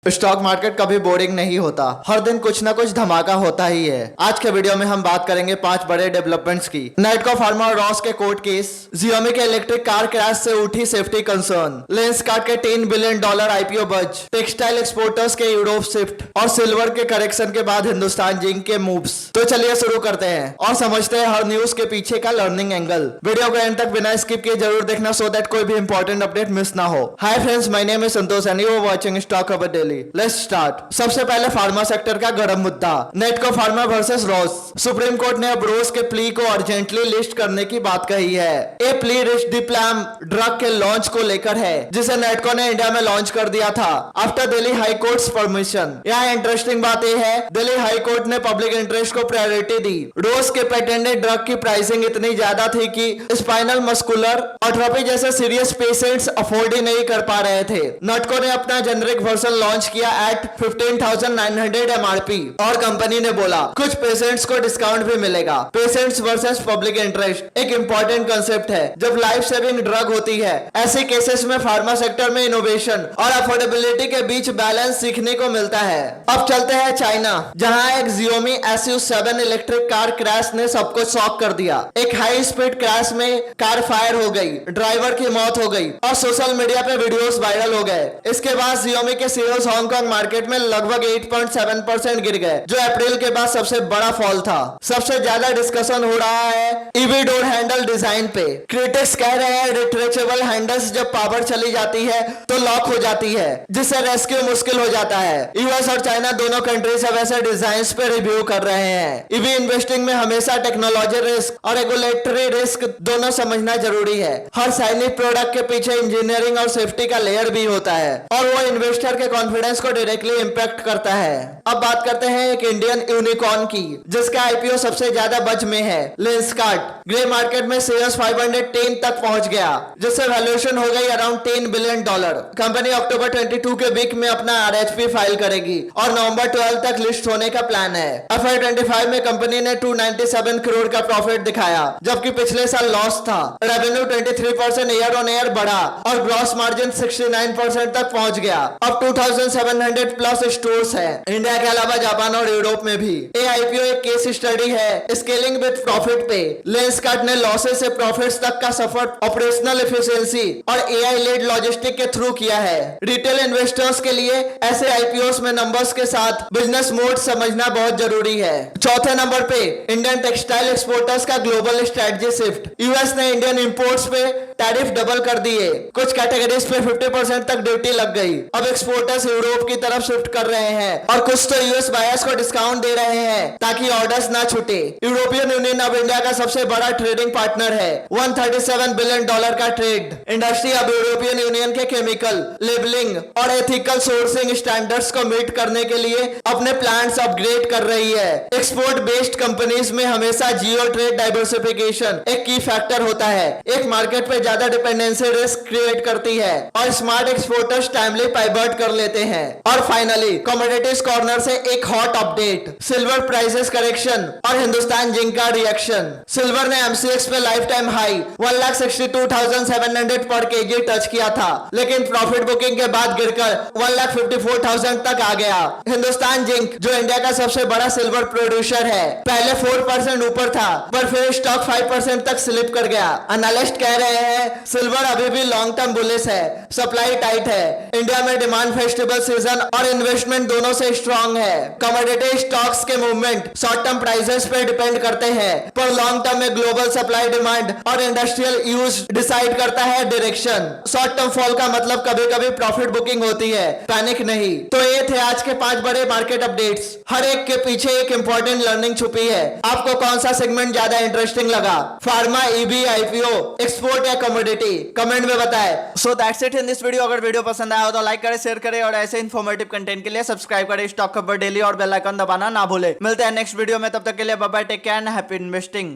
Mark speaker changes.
Speaker 1: Stock market कभी boring नहीं होता, हर दिन कुछ ना कुछ धमाका होता ही है। आज के वीडियो में हम बात करेंगे 5 बड़े डेवलपमेंट्स की। नाइटको फार्मा और रॉस के कोर्ट केस, Xiaomi के इलेक्ट्रिक कार क्रैश से उठी सेफ्टी कंसर्न, लेंसकार्ट के $10 बिलियन आईपीओ बज, टेक्सटाइल एक्सपोर्टर्स के यूरोप शिफ्ट और सिल्वर के करेक्शन के बाद हिंदुस्तान जिंक के मूव्स। तो चलिए शुरू करते हैं और समझते हैं हर न्यूज के पीछे का लर्निंग एंगल। वीडियो को एंड तक बिना स्किप किए जरूर देखना सो दैट कोई भी इंपॉर्टेंट अपडेट मिस ना हो। Hi friends, my name is Santosh and you are watching stock Khabar daily. Let's start. सबसे पहले फार्मा सेक्टर का गर्म मुद्दा, Natco pharma versus Roche. Supreme court ने अब रोज के प्ली को अर्जेंटली लिस्ट करने की बात कही है। ए प्ली रिस्डिप्लाम ड्रग के लॉन्च को लेकर है, जिसे नेटको ने इंडिया में लॉन्च कर दिया था after Delhi high court permission. यहाँ इंटरेस्टिंग बात यह है, दिल्ली हाई कोर्ट ने पब्लिक इंटरेस्ट को प्रायोरिटी दी। रोज के पेटेंटेड ड्रग की प्राइसिंग इतनी ज्यादा थी कि स्पाइनल मस्कुलर एट्रोफी जैसे सीरियस पेशेंट्स अफोर्ड ही नहीं कर पा रहे थे। नेटको ने अपना जेनरिक वर्जन लॉन्च किया एट 15,900 एमआरपी और कंपनी ने बोला कुछ पेशेंट्स को डिस्काउंट भी मिलेगा। पेशेंट्स वर्सेस पब्लिक इंटरेस्ट एक इंपॉर्टेंट कंसेप्ट है। जब लाइफ सेविंग ड्रग होती है, ऐसे केसेस में फार्मा सेक्टर में इनोवेशन और अफोर्डेबिलिटी के बीच बैलेंस सीखने को मिलता है। अब चलते हैं चाइना, जहां एक Xiaomi SU7 electric car crash ने सबको शॉक कर दिया। एक हाई स्पीड क्रैश में कार फायर हो गई, ड्राइवर की मौत हो गई और सोशल मीडिया पे वीडियोस वायरल हो गए। इसके बाद Xiaomi के शेयर्स हांगकांग मार्केट में लगभग 8.7% गिर गए, जो अप्रैल के बाद सबसे बड़ा फॉल था। सबसे ज्यादा डिस्कशन हो रहा है ईवी डोर हैंडल डिजाइन पे। क्रिटिक्स कह रहे हैं रिट्रेचेबल हैंडल्स जब पावर चली जाती है तो लॉक हो जाती है, जिससे रेस्क्यू मुश्किल हो जाता है। यूएस और चाइना दोनों कंट्रीज अब ऐसे डिजाइन पे रिव्यू कर रहे हैं। ईवी इन्वेस्टिंग में हमेशा टेक्नोलॉजी रिस्क और रेगुलेटरी रिस्क दोनों समझना जरूरी है। हर साइनिक प्रोडक्ट के पीछे इंजीनियरिंग और सेफ्टी का लेयर भी होता है और वो इन्वेस्टर के कॉन्फिडेंस को डायरेक्टली इंपैक्ट करता है। अब बात करते हैं एक इंडियन यूनिकॉर्न की, जिसका आईपीओ सबसे ज्यादा बज में है, लेंसकार्ट। ग्रे मार्केट में शेयर्स 510 तक पहुंच गया, जिससे वैल्यूएशन हो गई अराउंड $10 बिलियन। कंपनी अक्टूबर 22 के वीक में अपना आरएचपी फाइल करेगी और नवंबर 12 तक लिस्ट होने का प्लान है। FY 25 में कंपनी ने 297 करोड़ का प्रॉफिट दिखाया, जबकि पिछले साल लॉस था। रेवेन्यू 23% ईयर ऑन ईयर बढ़ा और ग्रॉस मार्जिन 69% तक पहुंच गया। अब 2700 प्लस स्टोर्स है इंडिया के अलावा जापान और यूरोप में भी। आईपीओ एक केस स्टडी है स्केलिंग विद प्रॉफिट पे। लेंसकार्ट ने लॉसेस से प्रॉफिट्स तक का सफर ऑपरेशनल एफिशिएंसी और एआई लेड लॉजिस्टिक के थ्रू किया है। रिटेल इन्वेस्टर्स के लिए ऐसे आईपीओस में नंबर्स के साथ बिजनेस मोड समझना बहुत जरूरी है। चौथे नंबर पे इंडियन टेक्सटाइल एक्सपोर्टर्स का ग्लोबल स्ट्रेटजी शिफ्ट। यूएस ने इंडियन इंपोर्ट्स पे टैरिफ डबल कर दिए, कुछ कैटेगरीज पे 50% तक ड्यूटी लग गई। अब एक्सपोर्टर्स यूरोप की तरफ शिफ्ट कर रहे हैं और कुछ तो यूएस बायर्स को डिस्काउंट दे रहे हैं ताकि ऑर्डर्स ना छूटे। यूरोपियन यूनियन अब इंडिया का सबसे बड़ा ट्रेडिंग पार्टनर है, $137 बिलियन का ट्रेड। इंडस्ट्री अब यूरोपियन यूनियन के केमिकल लेबलिंग और एथिकल सोर्सिंग स्टैंडर्ड्स को मीट करने के लिए अपने प्लांट्स अपग्रेड कर रही है। एक्सपोर्ट बेस्ड कंपनीज में हमेशा जियो ट्रेड डाइवर्सिफिकेशन एक की फैक्टर होता है। एक मार्केट पे ज्यादा डिपेंडेंसी रिस्क क्रिएट करती है और स्मार्ट एक्सपोर्टर्स टाइमली पाइवट कर लेते हैं। और फाइनली कमोडिटीज कॉर्नर से एक hot update, silver prices correction और हिंदुस्तान जिंक का रिएक्शन। सिल्वर ने एमसीएक्स पे लाइफ टाइम हाई 1,62,700 पर केजी टच किया था, लेकिन प्रॉफिट बुकिंग के बाद गिरकर 1,54,000 तक आ गया। हिंदुस्तान जिंक, जो इंडिया का सबसे बड़ा सिल्वर प्रोड्यूसर है, पहले 4% ऊपर था पर फिर स्टॉक 5% तक स्लिप कर गया। एनालिस्ट कह रहे हैं सिल्वर अभी भी लॉन्ग टर्म बुलिश है, सप्लाई टाइट है। इंडिया में डिमांड फेस्टिवल सीजन और इन्वेस्टमेंट दोनों से स्ट्रांग है। कमोडिटी स्टॉक्स के मूवमेंट शॉर्ट टर्म प्राइसेस पे डिपेंड करते हैं, पर लॉन्ग टर्म में ग्लोबल सप्लाई डिमांड और इंडस्ट्रियल यूज डिसाइड करता है डायरेक्शन। शॉर्ट टर्म फॉल का मतलब कभी कभी प्रॉफिट बुकिंग होती है, पैनिक नहीं। तो ये थे आज के 5 बड़े मार्केट अपडेट्स। हर एक के पीछे एक इंपॉर्टेंट लर्निंग छुपी है। आपको कौन सा सेगमेंट ज्यादा इंटरेस्टिंग लगा, फार्मा, ईवी, आईपीओ, एक्सपोर्ट या कमोडिटी? कमेंट में बताएं। So that's it in this video. अगर वीडियो पसंद आया हो तो लाइक करें, शेयर करें और ऐसे इन्फॉर्मेटिव कंटेंट के लिए सब्सक्राइब करें स्टॉक खबर डेली और बेल आइकन दबाना ना भूले। मिलते हैं नेक्स्ट वीडियो में, तब तक के लिए bye bye, take care and happy investing.